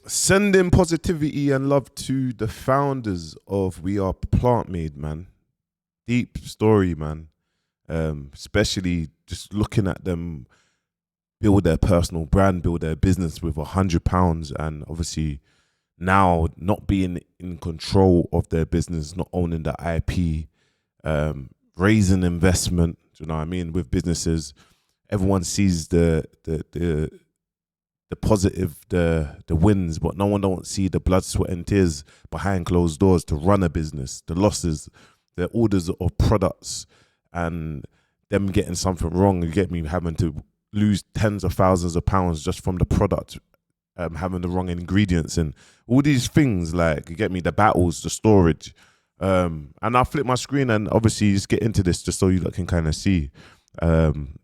Sending positivity and love to the founders of We Are Plantmade, man. Deep story, man. Especially just looking at them build their personal brand, build their business with £100, and obviously now not being in control of their business, not owning the IP, raising investment. Do you know what I mean? With businesses, everyone sees the positive, the wins, but no one don't see the blood, sweat, and tears behind closed doors to run a business, the losses, the orders of products, and them getting something wrong. You get me? Having to lose tens of thousands of pounds just from the product, having the wrong ingredients, and all these things. Like, you get me? The battles, the storage. And I'll flip my screen and obviously just get into this just so you can kind of see. And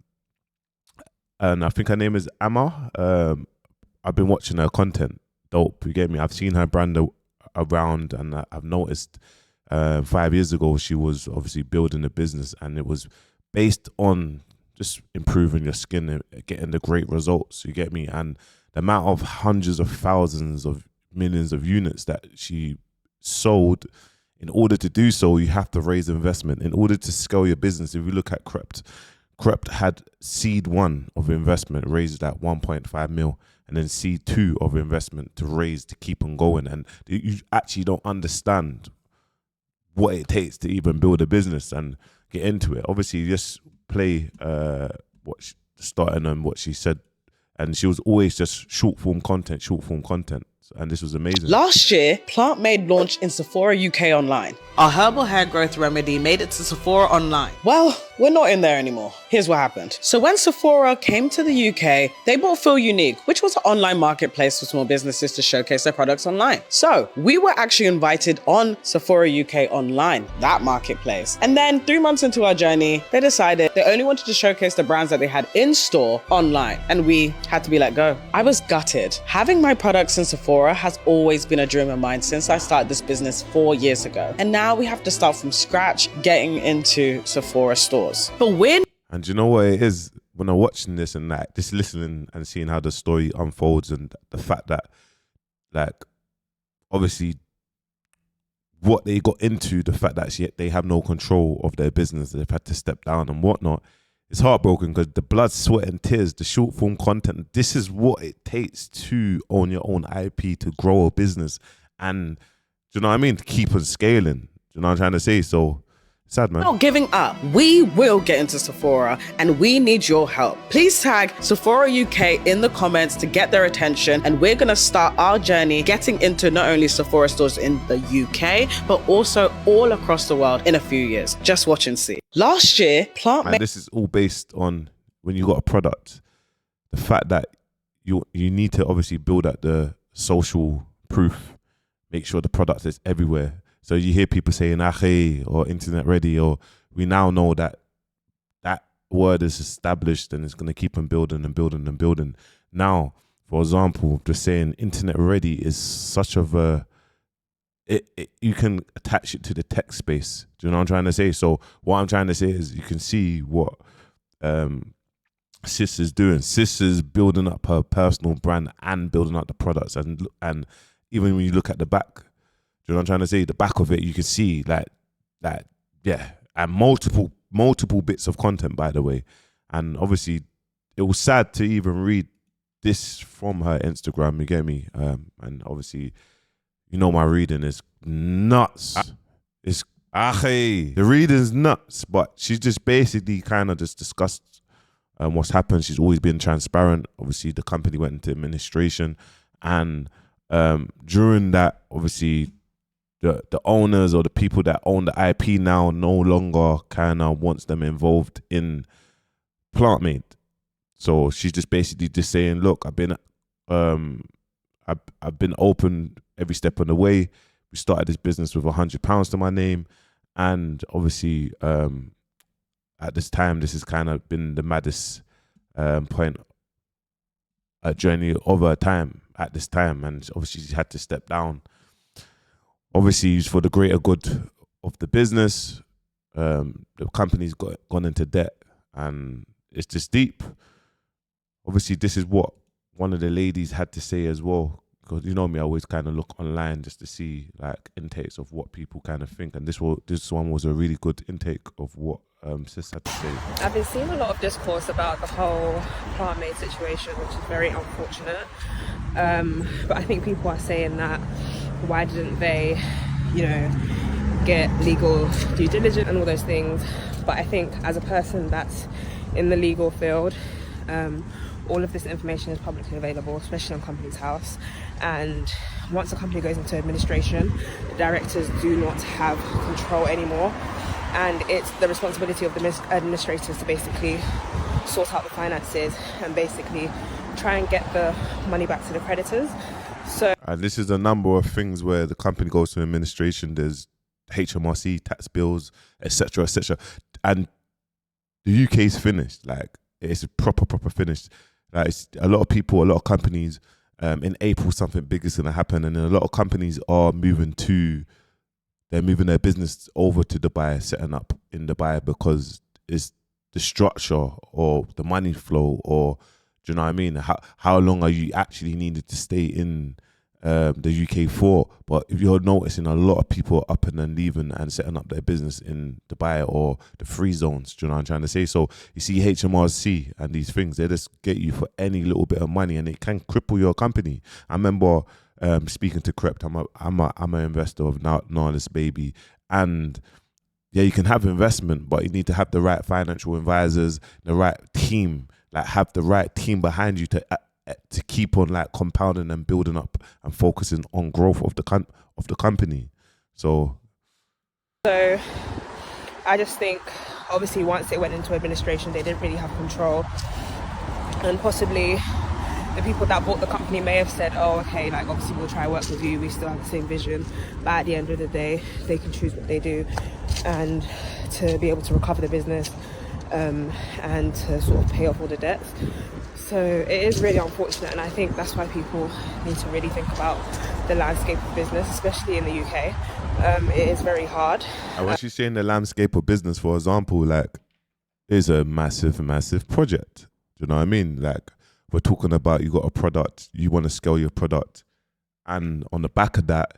I think her name is Amma. I've been watching her content. Dope, you get me? I've seen her brand around, and I've noticed 5 years ago she was obviously building a business, and it was based on just improving your skin and getting the great results, you get me? And the amount of hundreds of thousands of millions of units that she sold, in order to do so, you have to raise investment. In order to scale your business, if you look at Krept had seed 1 of investment raised at 1.5 mil, and then seed 2 of investment to raise to keep on going. And you actually don't understand what it takes to even build a business and get into it. Obviously, you just play starting on what she said, and she was always just short form content, and this was amazing. Last year, Plantmade launched in Sephora UK online. Our herbal hair growth remedy made it to Sephora online. Well, we're not in there anymore. Here's what happened. So when Sephora came to the UK, they bought Feel Unique, which was an online marketplace for small businesses to showcase their products online. So we were actually invited on Sephora UK online, that marketplace. And then 3 months into our journey, they decided they only wanted to showcase the brands that they had in store online, and we had to be let go. I was gutted. Having my products in Sephora has always been a dream of mine since I started this business 4 years ago. And now we have to start from scratch getting into Sephora stores. But and you know what it is, when I'm watching this and like just listening and seeing how the story unfolds, and the fact that, like, obviously what they got into, the fact that they have no control of their business, they've had to step down and whatnot, it's heartbroken, because the blood, sweat, and tears, the short form content, this is what it takes to own your own IP, to grow a business, and do you know what I mean, to keep on scaling. Do you know what I'm trying to say? So sad, man. Not giving up. We will get into Sephora, and we need your help. Please tag Sephora UK in the comments to get their attention, and we're going to start our journey getting into not only Sephora stores in the UK, but also all across the world in a few years. Just watch and see. Last year, And this is all based on when you got a product, the fact that you need to obviously build up the social proof, make sure the product is everywhere. So you hear people saying Ackhiii or internet ready, or we now know that that word is established and it's going to keep on building and building and building. Now, for example, just saying internet ready is such of a, you can attach it to the tech space. Do you know what I'm trying to say? So what I'm trying to say is, you can see what Sis is doing. Sis is building up her personal brand and building up the products, and even when you look at the back, do you know what I'm trying to say? The back of it, you can see like yeah, and multiple bits of content, by the way. And obviously, it was sad to even read this from her Instagram. You get me? And obviously, you know, my reading is nuts. It's Ackhiii. The reading's nuts, but she's just basically kind of just discussed what's happened. She's always been transparent. Obviously, the company went into administration, and during that, obviously, the owners or the people that own the IP now no longer kind of wants them involved in Plantmade. So she's just basically just saying, look, I've been open every step of the way. We started this business with £100 to my name, and obviously at this time, this has kind of been the maddest point, a journey of her time at this time, and obviously she had to step down. Obviously, it's for the greater good of the business. The company's gone into debt, and it's just deep. Obviously, this is what one of the ladies had to say as well, because you know me, I always kind of look online just to see like intakes of what people kind of think, and this one was a really good intake of what Sis had to say. I've been seeing a lot of discourse about the whole Plantmade situation, which is very unfortunate. But I think people are saying that why didn't they, get legal due diligence and all those things. But I think as a person that's in the legal field, all of this information is publicly available, especially on Companies House. And once a company goes into administration, the directors do not have control anymore. And it's the responsibility of the administrators to basically sort out the finances and basically try and get the money back to the creditors. And this is a number of things where the company goes to administration. There's HMRC, tax bills, etc., etc. And the UK is finished. Like, it's proper finished. Like, it's a lot of people, a lot of companies. In April, something big is going to happen, and then a lot of companies are moving their business over to Dubai, setting up in Dubai, because it's the structure or the money flow, or do you know what I mean? How long are you actually needed to stay in the UK for? But if you're noticing, a lot of people are up and leaving and setting up their business in Dubai or the free zones. Do you know what I'm trying to say? So you see HMRC and these things, they just get you for any little bit of money, and it can cripple your company. I remember speaking to Crept. I'm an investor of Nala's Baby, and yeah, you can have investment, but you need to have the right financial advisors, the right team, like have the right team behind you to keep on like compounding and building up and focusing on growth of the company. So I just think, obviously, once it went into administration, they didn't really have control, and possibly the people that bought the company may have said, oh, okay, like, obviously we'll try to work with you, we still have the same vision, but at the end of the day, they can choose what they do, and to be able to recover the business and to sort of pay off all the debts. So it is really unfortunate, and I think that's why people need to really think about the landscape of business, especially in the UK. It is very hard. And when she's saying the landscape of business, for example, like, is a massive project. Do you know what I mean? Like, we're talking about, you got a product, you want to scale your product, and on the back of that,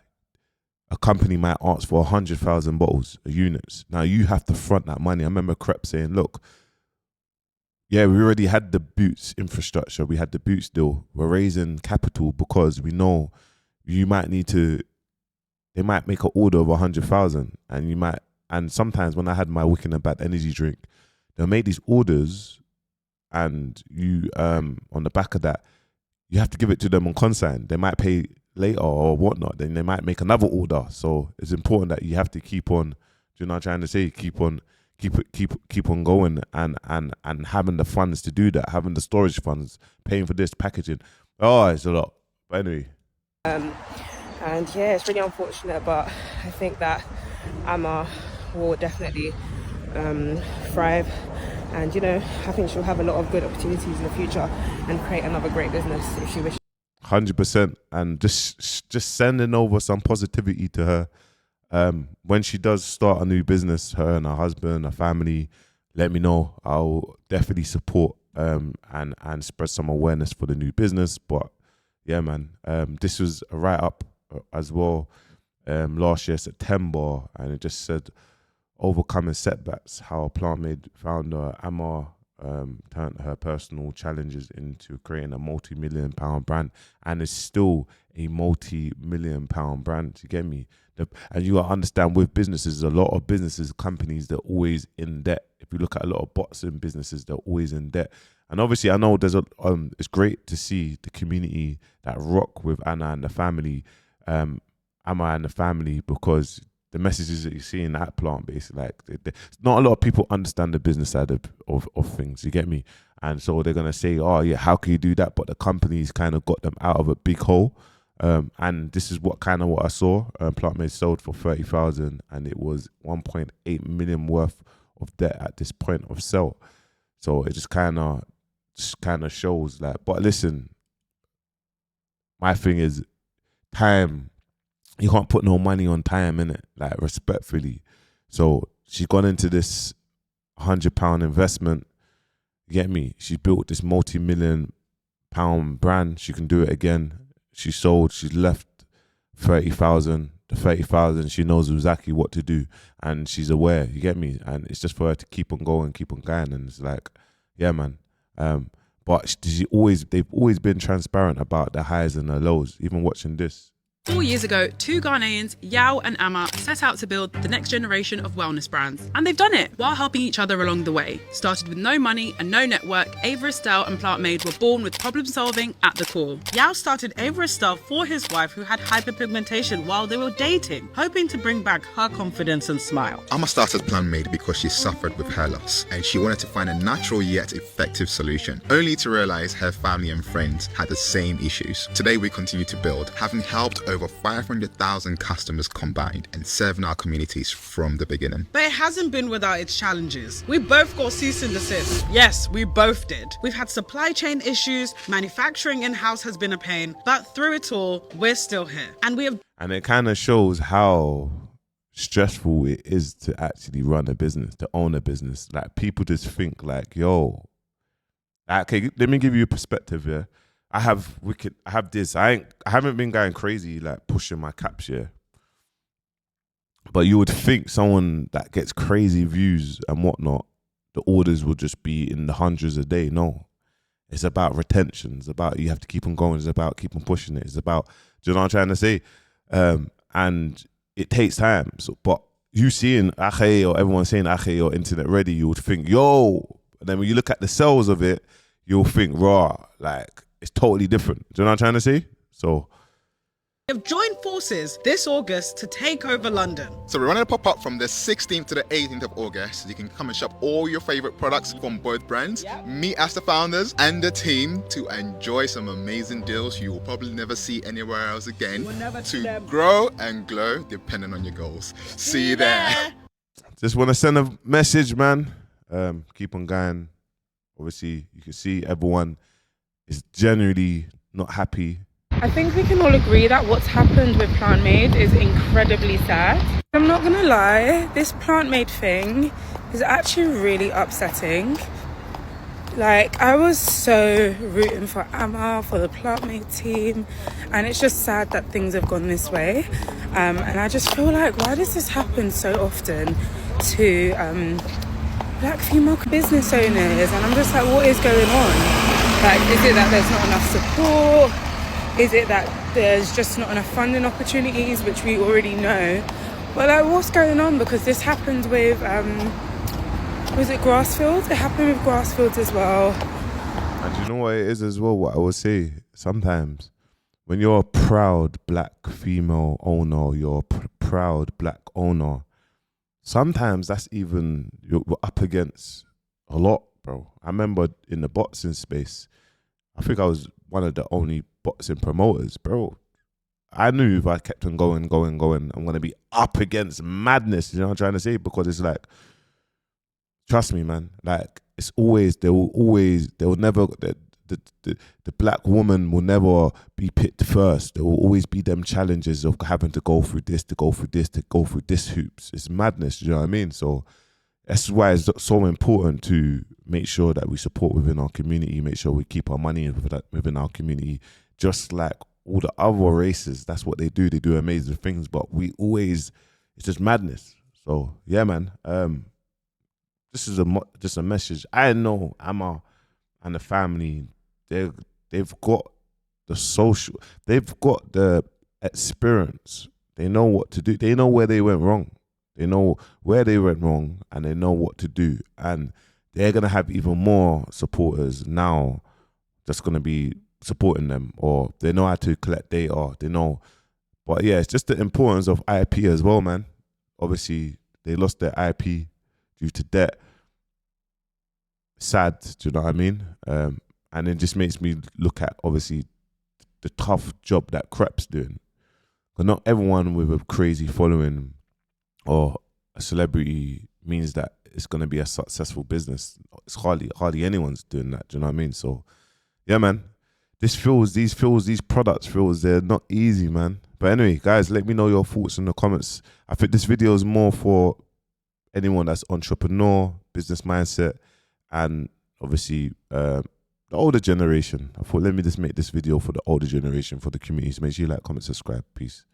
a company might ask for 100,000 bottles, units. Now you have to front that money. I remember Crep saying, look, yeah, we already had the Boots infrastructure, we had the Boots deal. We're raising capital because we know they might make an order of 100,000, and sometimes when I had my Wicked and Bad energy drink, they'll make these orders, and you on the back of that, you have to give it to them on consign. They might pay later or whatnot, then they might make another order. So it's important that you have to keep on, do you know what I'm trying to say? Keep on going and having the funds to do that, having the storage funds, paying for this, packaging. Oh, it's a lot. But anyway. And yeah, it's really unfortunate, but I think that Amma will definitely thrive, and I think she'll have a lot of good opportunities in the future and create another great business if she wishes. 100%, and just sending over some positivity to her. When she does start a new business, her and her husband, her family, let me know. I'll definitely support and spread some awareness for the new business. But yeah, man, this was a write-up as well last year, September, and it just said overcoming setbacks, how Plantmade founder Amma turned her personal challenges into creating a multi-million-pound brand, and it's still a multi-million-pound brand. You get me? And you gotta understand, with businesses, a lot of businesses, companies, they're always in debt. If you look at a lot of boxing businesses, they're always in debt. And obviously, I know it's great to see the community that rock with Anna and the family, Amma and the family, because the messages that you see in that plant, basically, like, not a lot of people understand the business side of things. You get me? And so they're gonna say, "Oh yeah, how can you do that?" But the company's kind of got them out of a big hole. And this is what I saw. Plantmade sold for 30,000, and it was 1.8 million worth of debt at this point of sale. So it just kind of shows that. But listen, my thing is time. You can't put no money on time, innit? Like, respectfully. So she's gone into this £100 investment. You get me? She built this multi-million-pound brand. She can do it again. she sold, she's left 30,000. The 30,000, she knows exactly what to do, and she's aware. You get me? And it's just for her to keep on going, and it's like, yeah, man. But they've always been transparent about the highs and the lows. Even watching this. 4 years ago, two Ghanaians, Yao and Amma, set out to build the next generation of wellness brands. And they've done it while helping each other along the way. Started with no money and no network, Ava Estelle and Plantmade were born with problem solving at the core. Yao started Ava Estelle for his wife who had hyperpigmentation while they were dating, hoping to bring back her confidence and smile. Amma started Plantmade because she suffered with hair loss and she wanted to find a natural yet effective solution, only to realize her family and friends had the same issues. Today we continue to build, having helped over 500,000 customers combined and serving our communities from the beginning. But it hasn't been without its challenges. We both got cease and desist. Yes, we both did. We've had supply chain issues, manufacturing in-house has been a pain, but through it all, we're still here. And it kind of shows how stressful it is to actually run a business, to own a business. Like, people just think like, yo, okay, let me give you a perspective here. I have this. I haven't been going crazy like pushing my caps here. But you would think someone that gets crazy views and whatnot, the orders will just be in the hundreds a day. No. It's about retention. It's about you have to keep on going. It's about keep on pushing it. It's about, do you know what I'm trying to say? And it takes time. So, but you seeing Ackhiii or everyone saying Ackhiii or internet ready, you would think, yo. And then when you look at the sales of it, you'll think, raw, like, it's totally different. Do you know what I'm trying to say? So have joined forces this August to take over London. So we're running a pop-up from the 16th to the 18th of August. You can come and shop all your favorite products from both brands, meet as the founders and the team to enjoy some amazing deals you will probably never see anywhere else again, to grow and glow depending on your goals. See you there. Just want to send a message, man. Keep on going. Obviously, you can see everyone is generally not happy. I think we can all agree that what's happened with Plantmade is incredibly sad. I'm not gonna lie, this Plantmade thing is actually really upsetting. Like, I was so rooting for Amma, for the Plantmade team, and it's just sad that things have gone this way. And I just feel like, why does this happen so often to black female business owners? And I'm just like, what is going on? Like, is it that there's not enough support? Is it that there's just not enough funding opportunities, which we already know? But like, what's going on? Because this happened with, was it Grassfield? It happened with Grassfield as well. And you know what it is as well, what I would say, sometimes when you're a proud black female owner, you're a proud black owner, sometimes that's even, you're up against a lot, bro. I remember in the boxing space, I think I was one of the only boxing promoters, bro. I knew if I kept on going, I'm going to be up against madness, you know what I'm trying to say? Because it's like, trust me, man, like, it's always, the black woman will never be picked first. There will always be them challenges of having to go through this, to go through this hoops. It's madness, you know what I mean? So that's why it's so important to make sure that we support within our community, make sure we keep our money within our community, just like all the other races. That's what they do. They do amazing things, but it's just madness. So yeah, man. This is just a message. I know Amma and the family, they've got the experience. They know what to do. They know where they went wrong. They know where they went wrong and they know what to do. And they're going to have even more supporters now that's going to be supporting them, or they know how to collect data. They know. But yeah, it's just the importance of IP as well, man. Obviously, they lost their IP due to debt. Sad, do you know what I mean? And it just makes me look at, obviously, the tough job that Crep's doing. But not everyone with a crazy following or a celebrity means that it's going to be a successful business. It's hardly anyone's doing that. Do you know what I mean? So, yeah, man. These products, they're not easy, man. But anyway, guys, let me know your thoughts in the comments. I think this video is more for anyone that's entrepreneur, business mindset, and obviously the older generation. I thought, let me just make this video for the older generation, for the communities. Make sure you like, comment, subscribe. Peace.